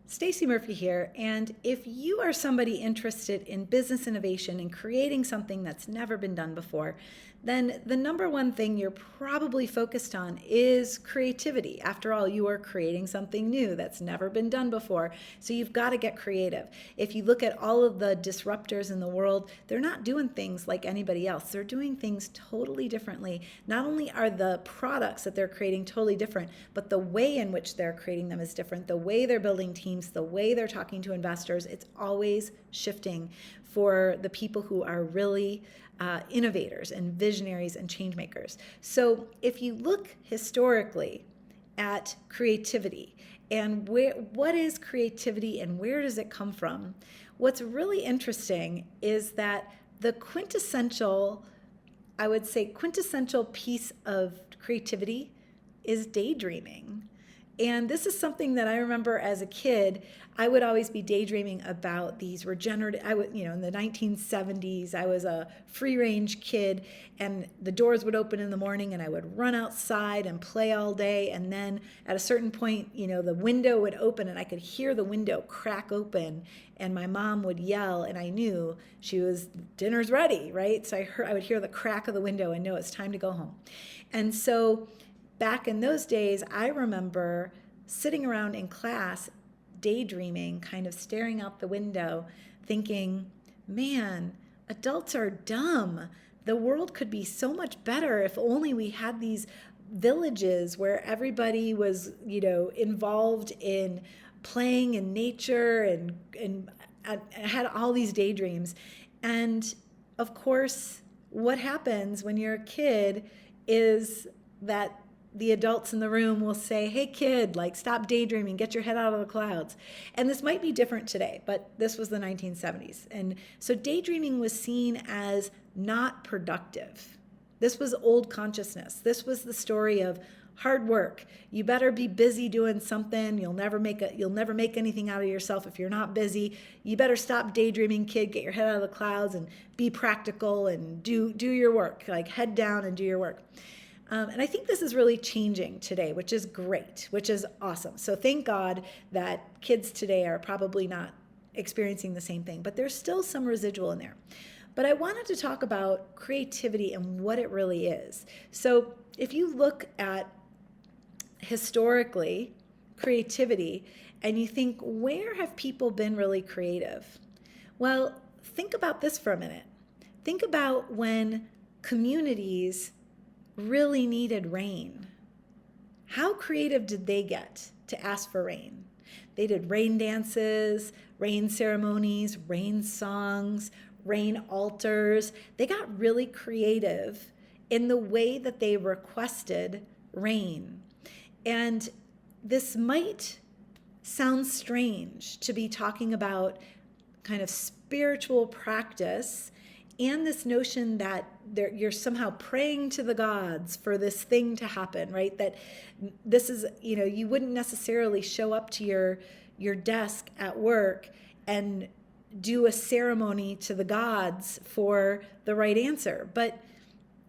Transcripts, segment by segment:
Stacey Murphy here, and if you are somebody interested in business innovation and creating something that's never been done before, then the number one thing you're probably focused on is creativity. After all, you are creating something new that's never been done before, so you've got to get creative. If you look at all of the disruptors in the world, they're not doing things like anybody else. They're doing things totally differently. Not only are the products that they're creating totally different, but the way in which they're creating them is different. The way they're building teams, the way they're talking to investors, it's always shifting for the people who are really innovators and visionaries and change makers. So if you look historically at creativity and what is creativity and where does it come from, what's really interesting is that the quintessential, I would say, quintessential piece of creativity is daydreaming. And this is something that I remember as a kid. I would always be daydreaming about these regenerative. In the 1970s, I was a free range kid, and the doors would open in the morning, and I would run outside and play all day. And then at a certain point, the window would open, and I could hear the window crack open, and my mom would yell, and I knew dinner's ready, right? So I would hear the crack of the window and know it's time to go home. And so back in those days, I remember sitting around in class, daydreaming, kind of staring out the window, thinking, man, adults are dumb. The world could be so much better if only we had these villages where everybody was, involved in playing in nature, and I had all these daydreams. And of course, what happens when you're a kid is that the adults in the room will say, hey kid, stop daydreaming, get your head out of the clouds. And this might be different today, but this was the 1970s. And so daydreaming was seen as not productive. This was old consciousness. This was the story of hard work. You better be busy doing something. You'll never make anything out of yourself if you're not busy. You better stop daydreaming, kid, get your head out of the clouds and be practical and do your work, head down and do your work. And I think this is really changing today, which is great, which is awesome. So thank God that kids today are probably not experiencing the same thing, but there's still some residual in there. But I wanted to talk about creativity and what it really is. So if you look at historically creativity and you think, where have people been really creative? Well, think about this for a minute. Think about when communities really needed rain. How creative did they get to ask for rain? They did rain dances, rain ceremonies, rain songs, rain altars. They got really creative in the way that they requested rain. And this might sound strange to be talking about kind of spiritual practice and this notion that you're somehow praying to the gods for this thing to happen, right? That this is, you wouldn't necessarily show up to your desk at work and do a ceremony to the gods for the right answer. But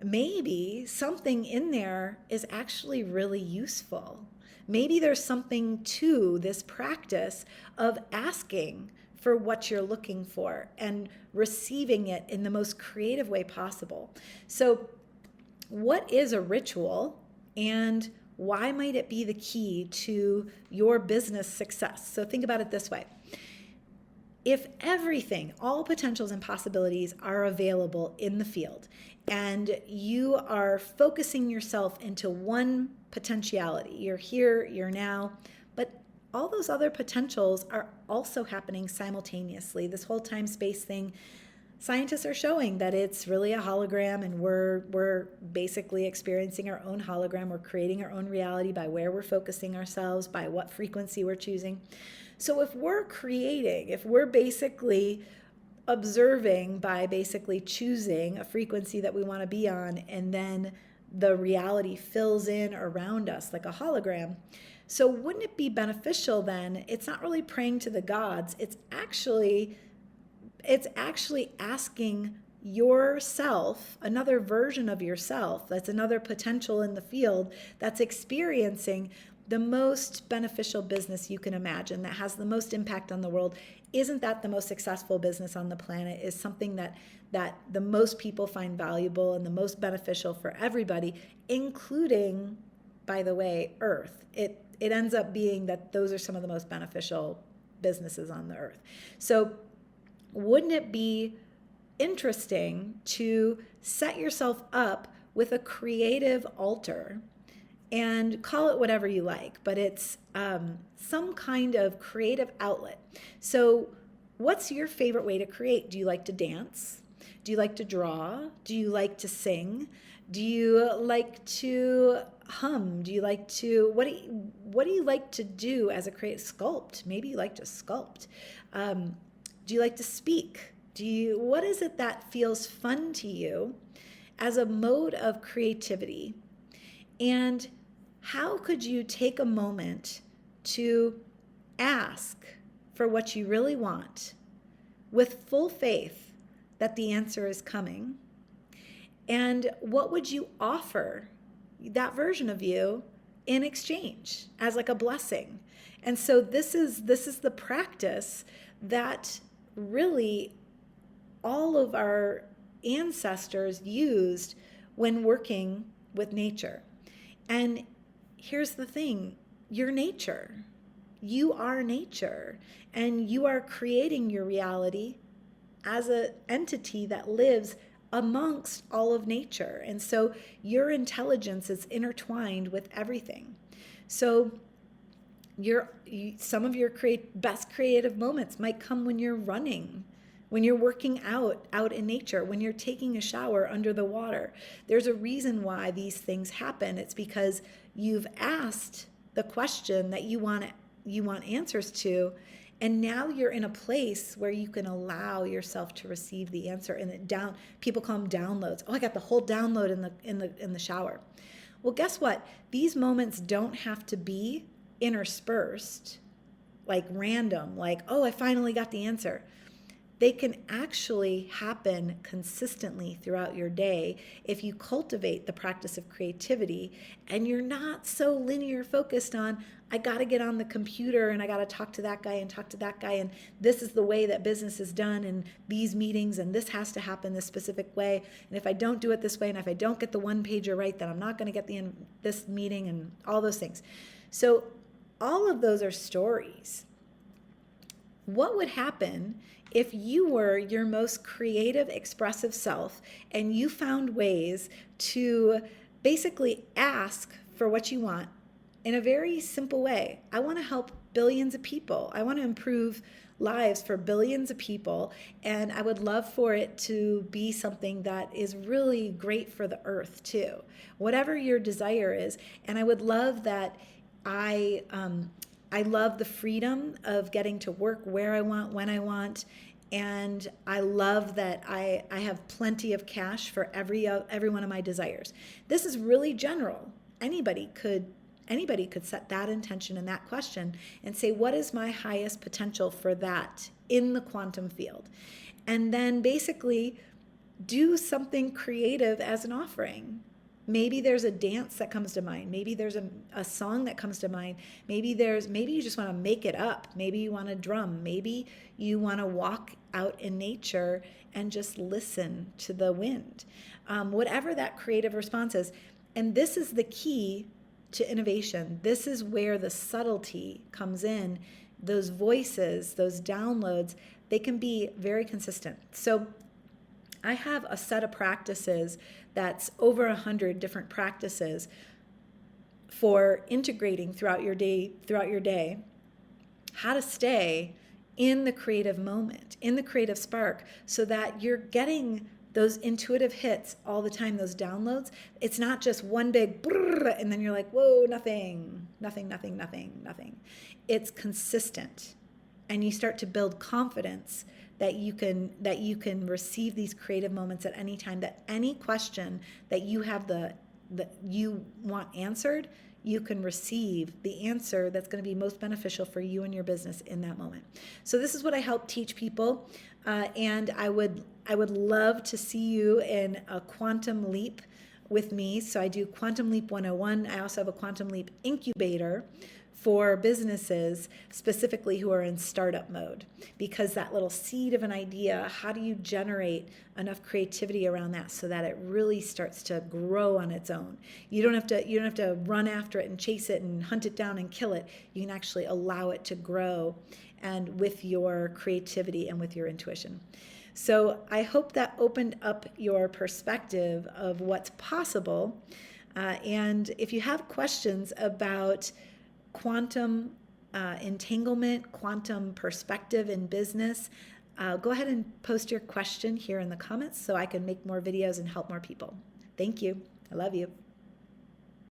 maybe something in there is actually really useful. Maybe there's something to this practice of asking for what you're looking for and receiving it in the most creative way possible. So, what is a ritual and why might it be the key to your business success? So, think about it this way. If everything, all potentials and possibilities are available in the field, and you are focusing yourself into one potentiality, you're here, you're now, but all those other potentials are also happening simultaneously. This whole time-space thing, scientists are showing that it's really a hologram, and we're basically experiencing our own hologram. We're creating our own reality by where we're focusing ourselves, by what frequency we're choosing. So if we're basically observing by basically choosing a frequency that we want to be on, and then the reality fills in around us like a hologram. So wouldn't it be beneficial then? It's not really praying to the gods. It's actually asking yourself, another version of yourself, that's another potential in the field that's experiencing the most beneficial business you can imagine that has the most impact on the world, isn't that the most successful business on the planet? Is something that the most people find valuable and the most beneficial for everybody, including, by the way, Earth. It ends up being that those are some of the most beneficial businesses on the earth. So wouldn't it be interesting to set yourself up with a creative altar, and call it whatever you like, but it's some kind of creative outlet. So what's your favorite way to create? Do you like to dance? Do you like to draw? Do you like to sing? Do you like to hum? Do you like to, what do you like to do as a creative? Sculpt. Maybe you like to sculpt. Do you like to speak? What is it that feels fun to you as a mode of creativity? And how could you take a moment to ask for what you really want with full faith that the answer is coming? And what would you offer that version of you in exchange as like a blessing? And so this is the practice that really all of our ancestors used when working with nature. And here's the thing, you're nature. You are nature, and you are creating your reality as an entity that lives amongst all of nature. And so your intelligence is intertwined with everything. So some of your best creative moments might come when you're running, when you're working out in nature, when you're taking a shower under the water. There's a reason why these things happen. It's because you've asked the question that you want answers to, and now you're in a place where you can allow yourself to receive the answer. And people call them downloads. Oh, I got the whole download in the shower. Well, guess what? These moments don't have to be interspersed, like random, like, oh, I finally got the answer. They can actually happen consistently throughout your day if you cultivate the practice of creativity and you're not so linear focused on, I got to get on the computer and I got to talk to that guy and talk to that guy, and this is the way that business is done and these meetings, and this has to happen this specific way, and if I don't do it this way and if I don't get the one pager right, then I'm not going to get this meeting, and all those things. So all of those are stories. What would happen if you were your most creative, expressive self and you found ways to basically ask for what you want in a very simple way? I want to help billions of people. I want to improve lives for billions of people, and I would love for it to be something that is really great for the earth too, whatever your desire is. And I would love that I love the freedom of getting to work where I want, when I want, and I love that I have plenty of cash for every one of my desires. This is really general. Anybody could set that intention and that question and say, what is my highest potential for that in the quantum field? And then basically do something creative as an offering. Maybe there's a dance that comes to mind. Maybe there's a song that comes to mind. Maybe you just want to make it up. Maybe you want to drum. Maybe you want to walk out in nature and just listen to the wind. Whatever that creative response is. And this is the key to innovation. This is where the subtlety comes in. Those voices, those downloads, they can be very consistent. So I have a set of practices that's over 100 different practices for integrating throughout your day, how to stay in the creative moment, in the creative spark, so that you're getting those intuitive hits all the time, those downloads. It's not just one big brrr, and then you're like, whoa, nothing. It's consistent. And you start to build confidence that you can receive these creative moments at any time, that any question that you have that you want answered, you can receive the answer that's going to be most beneficial for you and your business in that moment. So this is what I help teach people, and I would love to see you in a quantum leap with me. So I do Quantum Leap 101. I also have a Quantum Leap incubator for businesses specifically who are in startup mode, because that little seed of an idea, how do you generate enough creativity around that so that it really starts to grow on its own? You don't have to run after it and chase it and hunt it down and kill it. You can actually allow it to grow, and with your creativity and with your intuition. So I hope that opened up your perspective of what's possible. And if you have questions about quantum entanglement, quantum perspective in business, go ahead and post your question here in the comments so I can make more videos and help more people. Thank you. I love you.